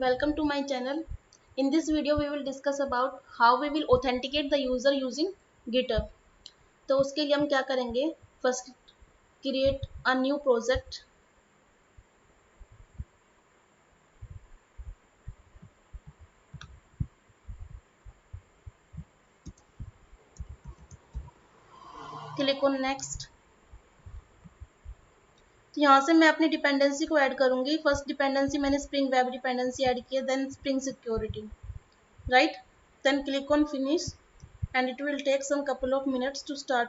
Welcome to my channel. In this video we will discuss about how we will authenticate the user using GitHub. तो उसके लिए हम क्या करेंगे? First create a new project. Click on next. तो यहाँ से मैं अपनी डिपेंडेंसी को ऐड करूँगी. फर्स्ट डिपेंडेंसी मैंने स्प्रिंग वेब डिपेंडेंसी ऐड की है, then spring security, right. Then click on finish and it will take some couple of minutes to start.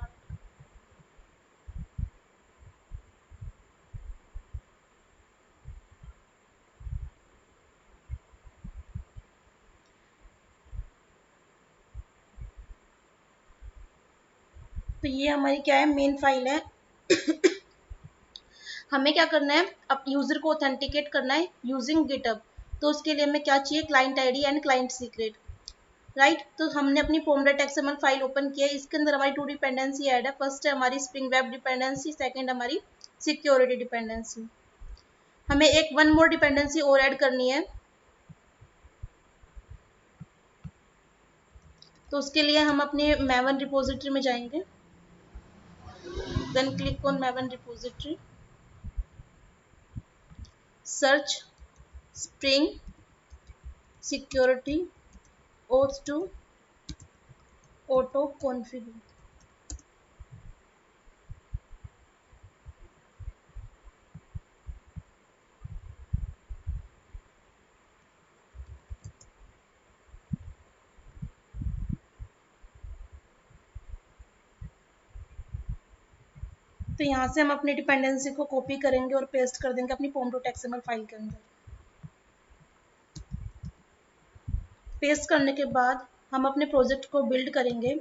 तो ये हमारी क्या है, मेन फाइल है. हमें क्या करना है, अब यूजर को ऑथेंटिकेट करना है यूजिंग गिटहब. तो उसके लिए हमें क्या चाहिए, client ID and client secret, right. तो हमने अपनी pom.xml फाइल ओपन की है. इसके अंदर हमारी टू डिपेंडेंसी ऐड है. फर्स्ट है हमारी स्प्रिंग वेब डिपेंडेंसी, सेकंड हमारी सिक्योरिटी डिपेंडेंसी. हमें एक वन मोर डिपेंडेंसी और ऐड करनी है. तो उसके लिए हम अपने maven रिपोजिटरी में जाएंगे. Then click on maven repository, search spring security auth2 auto configure. तो यहाँ से हम अपनी डिपेंडेंसी को कॉपी करेंगे और पेस्ट कर देंगे अपनी pom.xml फाइल के अंदर. पेस्ट करने के बाद हम अपने प्रोजेक्ट को बिल्ड करेंगे.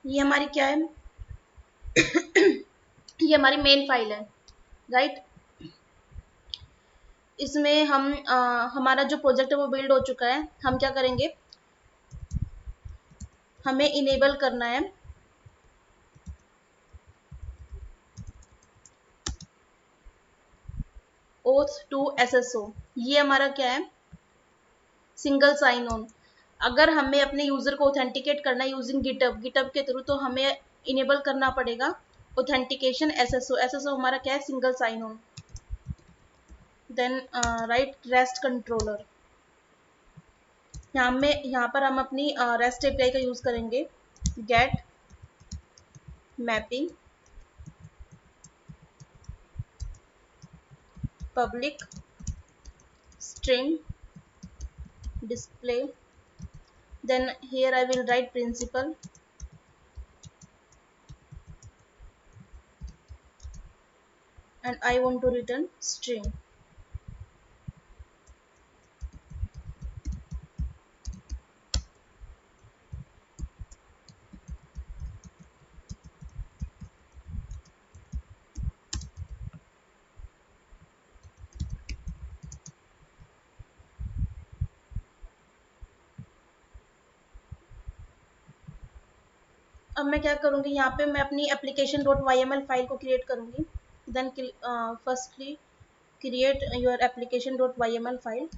ये हमारी क्या है, ये हमारी मेन फाइल है, राइट. इसमें हम हमारा जो प्रोजेक्ट है वो बिल्ड हो चुका है. हम क्या करेंगे, हमें इनेबल करना है auth2 SSO. ये हमारा क्या है, सिंगल साइन ऑन. अगर हमें अपने यूजर को ऑथेंटिकेट करना है यूजिंग गिटहब के थ्रू, तो हमें इनेबल करना पड़ेगा ऑथेंटिकेशन SSO. SSO हमारा क्या है, single sign on. Then write rest controller. यहाँ पर हम अपनी रेस्ट एपीआई का यूज करेंगे. Get mapping public string display. Then here I will write principal and I want to return string. अब मैं क्या करूँगी, यहाँ पे मैं अपनी application.yml फाइल को क्रिएट करूँगी. Then firstly create your application.yml file.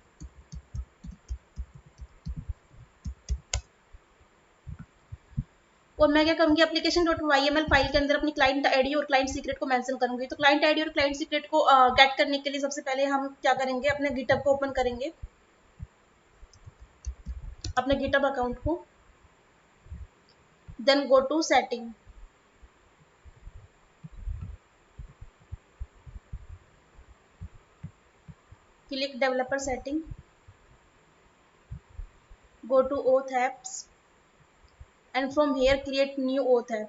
और मैं क्या करूँगी, application.yml फाइल के अंदर अपनी क्लाइंट आईडी और क्लाइंट सीक्रेट को मेंशन करूँगी. तो क्लाइंट आईडी और क्लाइंट सीक्रेट को गेट करने के लिए सबसे पहले हम क्या करेंगे, अपने गिटहब को ओपन करेंगे, अपने गिटहब अकाउंट को. Then go to setting, click developer setting, go to auth apps and from here create new auth app.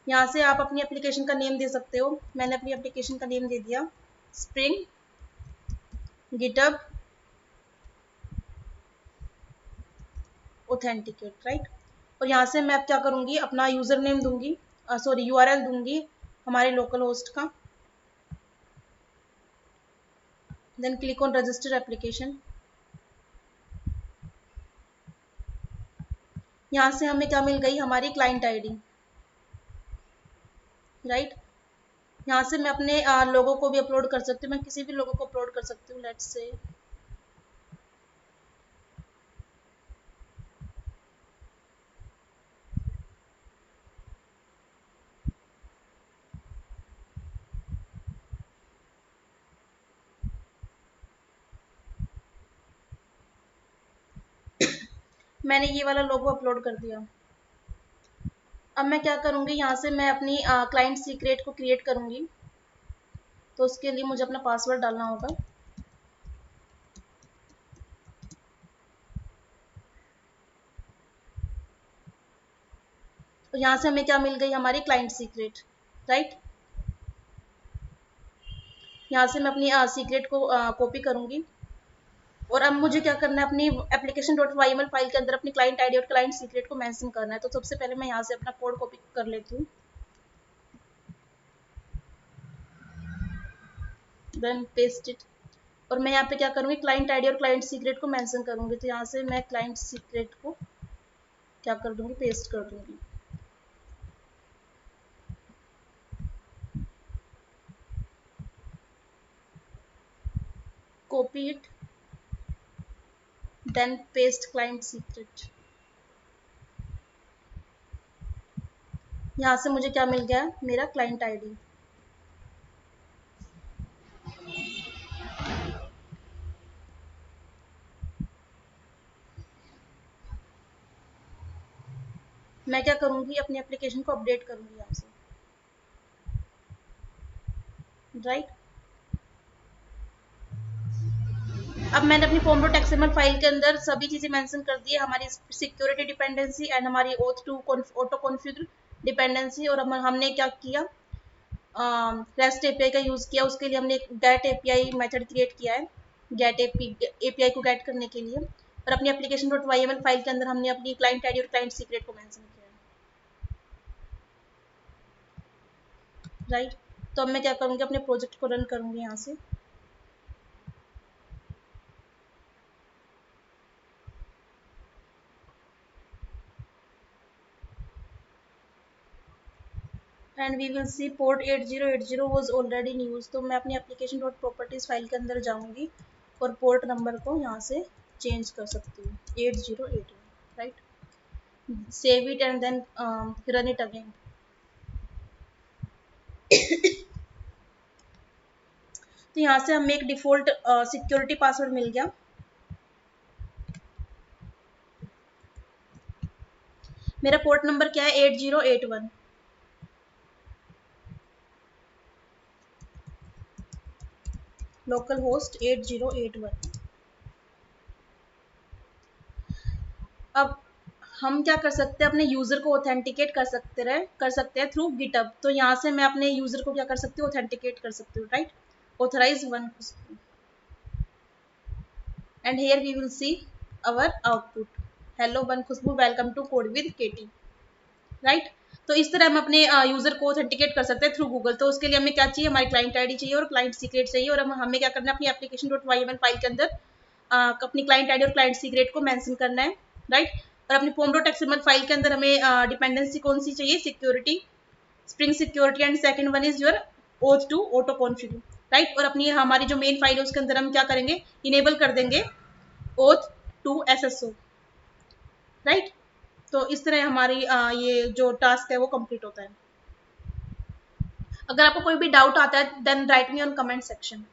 यहाँ से आप अपनी एप्लीकेशन का नेम दे सकते हो. मैंने अपनी एप्लीकेशन का नेम दे दिया स्प्रिंग गिटहब ऑथेंटिकेट, राइट. और यहाँ से मैं अब क्या करूँगी, अपना यूजर नेम दूंगी, सॉरी यूआरएल दूंगी हमारे लोकल होस्ट का. Then click on register application. यहाँ से हमें क्या मिल गई, हमारी क्लाइंट आईडी, राइट। यहाँ से मैं अपने लोगों को भी अपलोड कर सकती हूँ, मैं किसी भी लोगों को अपलोड कर सकती हूँ, लेट्स से मैंने ये वाला लोगो अपलोड कर दिया। अब मैं क्या करूँगी, यहाँ से मैं अपनी क्लाइंट सीक्रेट को क्रिएट करूँगी, तो उसके लिए मुझे अपना पासवर्ड डालना होगा। तो यहाँ से हमें क्या मिल गई, हमारी क्लाइंट सीक्रेट, राइट। यहाँ से मैं अपनी सीक्रेट को कॉपी करूँगी, और अब मुझे क्या करना है, अपनी एप्लीकेशन डॉट वाईएमएल फाइल के अंदर अपनी क्लाइंट आईडी और क्लाइंट सीक्रेट को मेंशन करना है। तो सबसे पहले मैं यहाँ से अपना कोड कॉपी कर लेती हूँ, देन पेस्ट इट, और मैं यहाँ पे क्या करूँगी, क्लाइंट आईडी और क्लाइंट सीक्रेट को मेंशन करूँगी। तो यहाँ से मैं क्लाइंट सीक्रेट को क्या कर दूँगी, पेस्ट कर दूँगी। Copy it, then paste client secret. यहाँ से मुझे क्या मिल गया, मेरा क्लाइंट आईडी। मैं क्या करूँगी, अपनी एप्लीकेशन को अपडेट करूँगी यहाँ से, राइट। अब मैंने अपनी फॉर्म डॉट एक्सएमएल फाइल के अंदर सभी चीज़ें मेंशन कर दी है, हमारी सिक्योरिटी डिपेंडेंसी एंड हमारी auth two auto configure dependency. और हमने क्या किया, रेस्ट एपीआई का यूज़ किया, उसके लिए हमने एक गेट एपीआई मेथड क्रिएट किया है, गेट एपीआई को गेट करने के लिए। और अपनी एप्लीकेशन डॉट वाईएमएल फाइल के अंदर हमने अपनी क्लाइंट आईडी और क्लाइंट सीक्रेट को मेंशन किया है, राइट। तो अब मैं क्या करूँगी, अपने प्रोजेक्ट को रन करूँगी यहाँ से। And we will see port 8080 was already in use. तो मैं अपनी एप्लीकेशन डॉट प्रॉपर्टीज फाइल के अंदर जाऊंगी और पोर्ट नंबर को यहाँ से चेंज कर सकती हूँ, 8081, right. Save it and then run it again. तो यहाँ से हमें एक डिफॉल्ट सिक्योरिटी पासवर्ड मिल गया। मेरा पोर्ट नंबर क्या है, 8081, लोकल होस्ट 8081। अब हम क्या कर सकते हैं, अपने यूजर को ऑथेंटिकेट कर सकते हैं थ्रू गिटहब। तो यहाँ से मैं अपने यूजर को क्या कर सकती हूँ, ऑथेंटिकेट कर सकती हूँ, right. Authorize one, and here we will see our output, hello one Khushbu, welcome to code with KT, right. तो इस तरह हम अपने यूजर को ऑथेंटिकेट कर सकते हैं थ्रू गूगल। तो उसके लिए हमें क्या चाहिए, हमारी क्लाइंट आईडी चाहिए और क्लाइंट सीक्रेट चाहिए, और हमें क्या करना है, अपनी एप्लीकेशन डॉट वाईएमएल फाइल के अंदर अपनी क्लाइंट आईडी और क्लाइंट सीक्रेट को मेंशन करना है, राइट। और अपनी फॉर्म डॉट एक्सएमएल फाइल के अंदर हमें डिपेंडेंसी कौन सी चाहिए, security, spring security, and second one is your auth two auto configure, right. और अपनी हमारी जो मेन फाइल है उसके अंदर हम क्या करेंगे, इनेबल कर देंगे ओथ टू एसएसओ, राइट। तो इस तरह हमारी ये जो टास्क है वो कंप्लीट होता है। अगर आपको कोई भी डाउट आता है then write me on comment section.